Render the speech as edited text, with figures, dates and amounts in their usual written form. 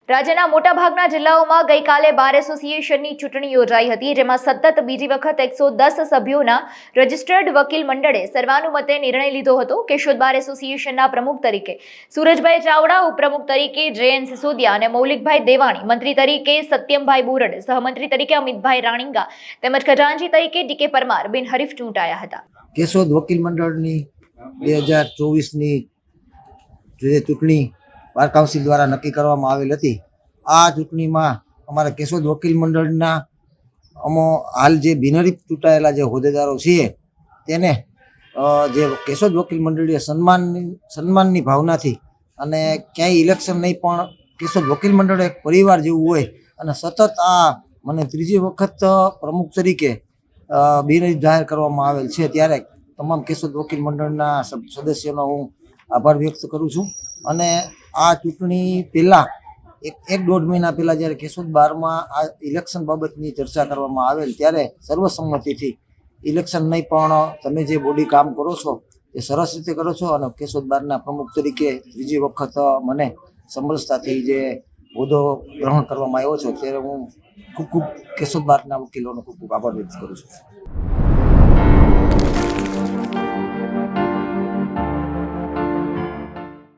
રાજ્યના મોટાભાગના જિલ્લાઓમાં ગઈકાલે બાર એસોસિએશનની ચૂંટણી યોજાઈ હતી, જેમાં સતત બીજી વખત 110 સભ્યોના રજિસ્ટર્ડ વકીલ મંડળે સર્વાનુમતે નિર્ણય લીધો હતો. કેશોદ બાર એસોસિએશનના પ્રમુખ તરીકે સુરજભાઈ ચાવડા, ઉપપ્રમુખ તરીકે JN સિસોદિયા અને મૌલિકભાઈ દેવાણી, મંત્રી તરીકે સત્યમભાઈ બોરડ, સહમંત્રી તરીકે અમિતભાઈ રાણીંગા તેમજ ખજાનચી તરીકે DK પરમાર બિનહરીફ ચૂંટાયા હતા. કેશોદ વકીલ મંડળની 2024ની જે ચૂંટણી બાર કાઉન્સિલ દ્વારા નક્કી કરવામાં આવેલ હતી. આ ચૂંટણીમાં અમારા કેશોદ વકીલ મંડળના હાલ જે બિનહરીફ ચૂંટાયેલા જે હોદ્દેદારો છીએ તેને જે કેશોદ વકીલ મંડળીય સન્માનની ભાવનાથી અને ક્યાંય ઇલેક્શન નહીં પણ કેશોદ વકીલ મંડળ એક પરિવાર જેવું હોય અને સતત આ મને ત્રીજી વખત પ્રમુખ તરીકે બિનહરીફ જાહેર કરવામાં આવેલ છે, ત્યારે તમામ કેશોદ વકીલ મંડળના સદસ્યોનો હું આભાર વ્યક્ત કરું છું. અને આ ચૂંટણી પહેલાં એક દોઢ મહિના પહેલાં જ્યારે કેશોદ બારમાં આ ઇલેક્શન બાબતની ચર્ચા કરવામાં આવેલ ત્યારે સર્વસંમતિથી ઇલેક્શન નહીં પણ તમે જે બોડી કામ કરો છો એ સરસ રીતે કરો છો અને કેશોદ બારના પ્રમુખ તરીકે ત્રીજી વખત મને સમરસતાથી જે હોદ્દો ગ્રહણ કરવામાં આવ્યો છે ત્યારે હું ખૂબ કેશોદ બારના વકીલોનો ખૂબ આભાર વ્યક્ત કરું છું.